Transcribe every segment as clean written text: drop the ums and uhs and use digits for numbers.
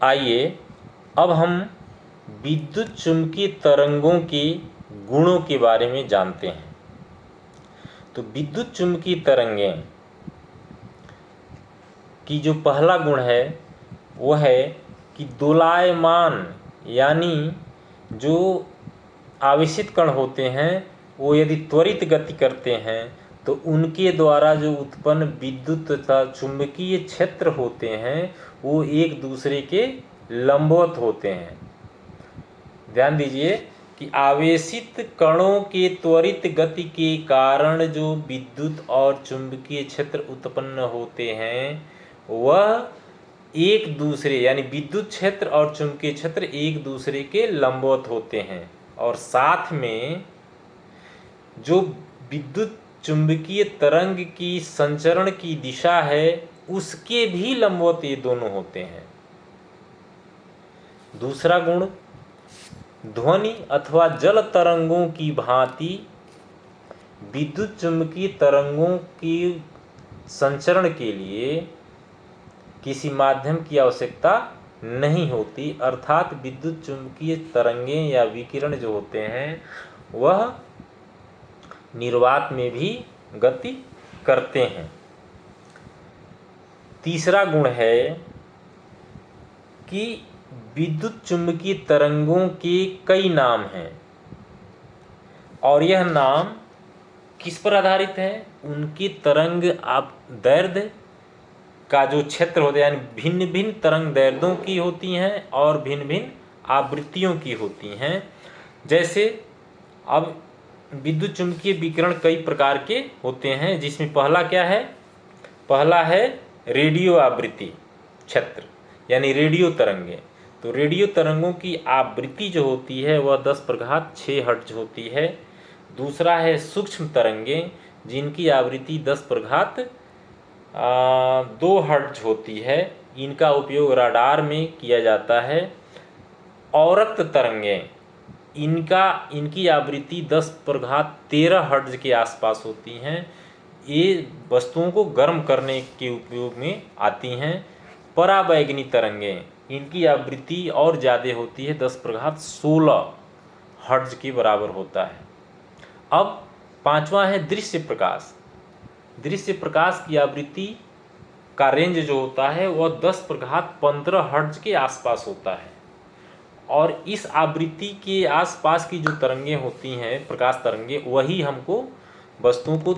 आइए अब हम विद्युत चुम्बकीय तरंगों के गुणों के बारे में जानते हैं। तो विद्युत चुम्बकीय तरंगें की जो पहला गुण है वह है कि दोलायमान, यानी जो आवेशित कण होते हैं वो यदि त्वरित गति करते हैं तो उनके द्वारा जो उत्पन्न विद्युत तथा चुंबकीय क्षेत्र होते हैं वो एक दूसरे के लंबवत होते हैं। ध्यान दीजिए कि आवेशित कणों के त्वरित गति के कारण जो विद्युत और चुंबकीय क्षेत्र उत्पन्न होते हैं वह एक दूसरे, यानी विद्युत क्षेत्र और चुंबकीय क्षेत्र एक दूसरे के लंबवत होते हैं, और साथ में जो विद्युत चुंबकीय तरंग की संचरण की दिशा है उसके भी लंबवत ये दोनों होते हैं। दूसरा गुण, ध्वनि अथवा जल तरंगों की भांति विद्युत चुंबकीय तरंगों की संचरण के लिए किसी माध्यम की आवश्यकता नहीं होती, अर्थात विद्युत चुंबकीय तरंगें या विकिरण जो होते हैं वह निर्वात में भी गति करते हैं। तीसरा गुण है कि विद्युत चुंबकीय तरंगों के कई नाम हैं, और यह नाम किस पर आधारित है? उनकी तरंग दैर्ध्य का जो क्षेत्र होता है, यानी भिन्न भिन्न तरंग दैर्ध्यों की होती हैं और भिन्न भिन्न आवृत्तियों की होती हैं। जैसे अब विद्युत चुंबकीय विकिरण कई प्रकार के होते हैं, जिसमें पहला क्या है? पहला है रेडियो आवृत्ति क्षेत्र, यानी रेडियो तरंगें। तो रेडियो तरंगों की आवृत्ति जो होती है वह 10⁻6 हर्ट्ज होती है। दूसरा है सूक्ष्म तरंगें, जिनकी आवृत्ति 10⁻2 हर्ट्ज होती है। इनका उपयोग राडार में किया जाता है। औरक्त तरंगें, इनकी आवृत्ति 10⁻13 हर्ट्ज के आसपास होती हैं। ये वस्तुओं को गर्म करने के उपयोग में आती हैं। पराबैंगनी तरंगें, इनकी आवृत्ति और ज़्यादा होती है, 10⁻16 हर्ट्ज के बराबर होता है। अब पांचवा है दृश्य प्रकाश। दृश्य प्रकाश की आवृत्ति का रेंज जो होता है वह 10⁻15 हर्ट्ज के आसपास होता है, और इस आवृत्ति के आसपास की जो तरंगें होती हैं, प्रकाश तरंगें, वही हमको वस्तुओं को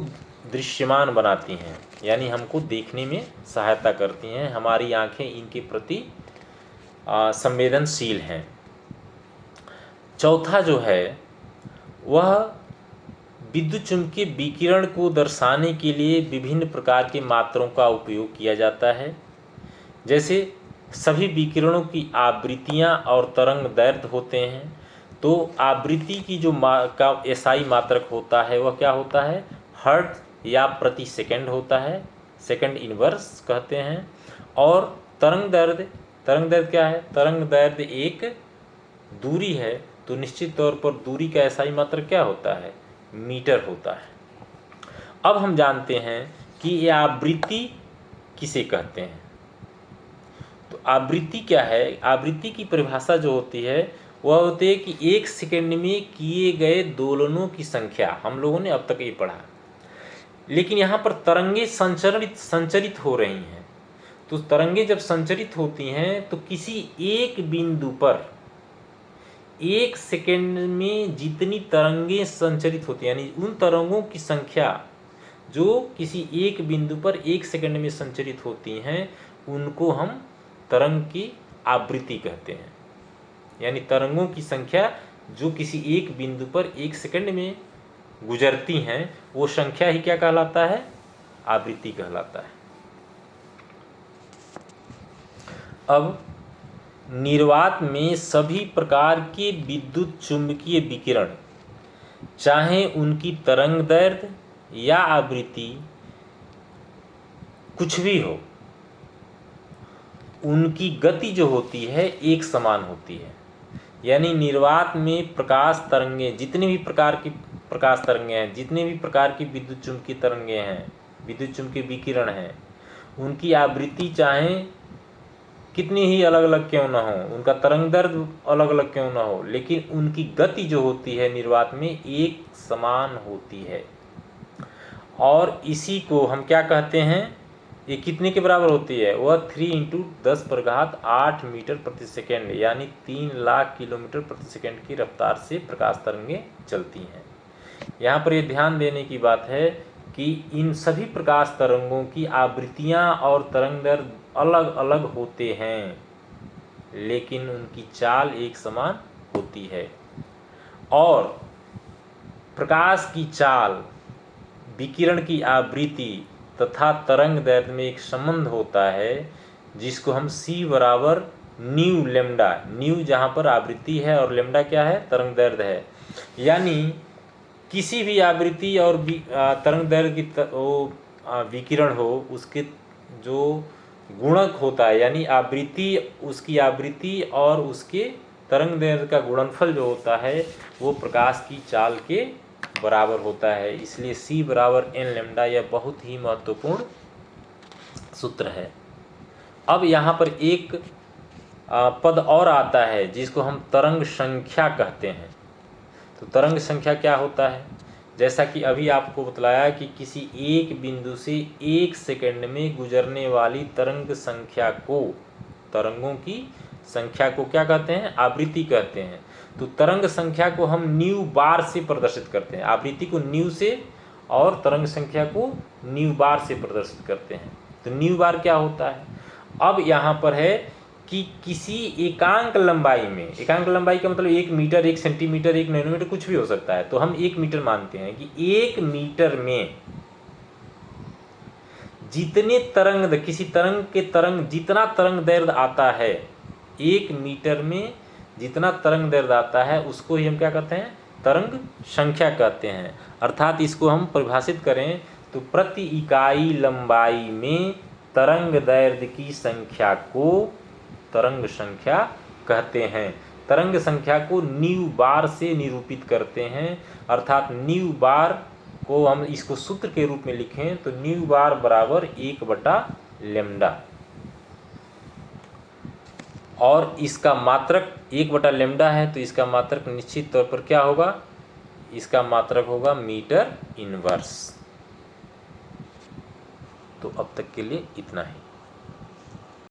दृश्यमान बनाती हैं, यानी हमको देखने में सहायता करती हैं। हमारी आंखें इनके प्रति संवेदनशील हैं। चौथा जो है वह विद्युत चुंबकीय विकिरण को दर्शाने के लिए विभिन्न प्रकार के मात्रों का उपयोग किया जाता है। जैसे सभी विकिरणों की आवृत्तियाँ और तरंग दैर्ध्य होते हैं, तो आवृत्ति की जो का एसआई मात्रक होता है वह क्या होता है? हर्ट्ज या प्रति सेकंड होता है, सेकंड इनवर्स कहते हैं। और तरंग दैर्ध्य क्या है? तरंग दैर्ध्य एक दूरी है, तो निश्चित तौर पर दूरी का एसआई मात्रक क्या होता है? मीटर होता है। अब हम जानते हैं कि ये आवृत्ति किसे कहते हैं। तो आवृत्ति क्या है? आवृत्ति की परिभाषा जो होती है वह होती है कि 1 सेकंड में किए गए दोलनों की संख्या। हम लोगों ने अब तक ये पढ़ा, लेकिन यहाँ पर तरंगें संचरित हो रही हैं। तो तरंगें जब संचरित होती हैं तो किसी एक बिंदु पर 1 सेकंड में जितनी तरंगें संचरित होती हैं, यानी उन तरंगों की संख्या जो किसी एक बिंदु पर 1 सेकंड में संचरित होती हैं, उनको हम तरंग की आवृत्ति कहते हैं। यानी तरंगों की संख्या जो किसी एक बिंदु पर 1 सेकंड में गुजरती हैं, वो संख्या ही क्या कहलाता है? आवृत्ति कहलाता है। अब निर्वात में सभी प्रकार के विद्युत चुंबकीय विकिरण, चाहे उनकी तरंग दैर्ध्य या आवृत्ति कुछ भी हो, उनकी गति जो होती है एक समान होती है। यानी निर्वात में प्रकाश तरंगें, जितने भी प्रकार की प्रकाश तरंगें हैं, जितने भी प्रकार की विद्युत चुंबकीय तरंगें हैं, विद्युत चुंबकीय विकिरण हैं, उनकी आवृत्ति चाहे कितनी ही अलग अलग क्यों ना हो, उनका तरंग दैर्ध्य अलग अलग क्यों ना हो, लेकिन उनकी गति जो होती है निर्वात में एक समान होती है। और इसी को हम क्या कहते हैं, ये कितने के बराबर होती है, वह 3 × 10⁸ मीटर प्रति सेकेंड यानी 3 लाख किलोमीटर प्रति सेकेंड की रफ्तार से प्रकाश तरंगें चलती हैं। यहाँ पर ये ध्यान देने की बात है कि इन सभी प्रकाश तरंगों की आवृत्तियाँ और तरंगदैर्ध्य अलग अलग होते हैं, लेकिन उनकी चाल एक समान होती है। और प्रकाश की चाल, विकिरण की आवृत्ति तथा तरंग दैर्ध्य में एक संबंध होता है, जिसको हम C बराबर न्यू लेमडा, न्यू जहाँ पर आवृत्ति है और लेमडा क्या है, तरंग दैर्ध्य है। यानी किसी भी आवृत्ति और तरंग दैर्ध्य की विकिरण हो, उसके जो गुणक होता है, यानी आवृत्ति, उसकी आवृत्ति और उसके तरंग दैर्ध्य का गुणनफल जो होता है वो प्रकाश की चाल के बराबर होता है। इसलिए C बराबर n लेमडा यह बहुत ही महत्वपूर्ण सूत्र है। अब यहाँ पर एक पद और आता है जिसको हम तरंग संख्या कहते हैं। तो तरंग संख्या क्या होता है, जैसा कि अभी आपको बतलाया कि किसी एक बिंदु से 1 सेकंड में गुजरने वाली तरंग संख्या को, तरंगों की संख्या को क्या कहते हैं, आवृत्ति कहते हैं। तो तरंग संख्या को हम न्यू बार से प्रदर्शित करते हैं, आवृत्ति को न्यू से और तरंग संख्या को न्यू बार से प्रदर्शित करते हैं। तो न्यू बार क्या होता है, अब यहाँ पर है कि किसी एकांक लंबाई में, एकांक लंबाई का मतलब 1 मीटर, 1 सेंटीमीटर, 1 नैनोमीटर कुछ भी हो सकता है, तो हम 1 मीटर मानते हैं कि 1 मीटर में जितने तरंग, किसी तरंग के तरंग जितना तरंग दैर्ध्य आता है, 1 मीटर में जितना तरंग दैर्ध्य आता है उसको ही हम क्या कहते हैं, तरंग संख्या कहते हैं। अर्थात इसको हम परिभाषित करें तो प्रति इकाई लंबाई में तरंग दैर्ध्य की संख्या को तरंग संख्या कहते हैं। तरंग संख्या को न्यू बार से निरूपित करते हैं, अर्थात न्यू बार को हम इसको सूत्र के रूप में लिखें तो न्यू बार बराबर 1/λ, और इसका मात्रक 1/λ है, तो इसका मात्रक निश्चित तौर पर क्या होगा, इसका मात्रक होगा मीटर इनवर्स। तो अब तक के लिए इतना ही।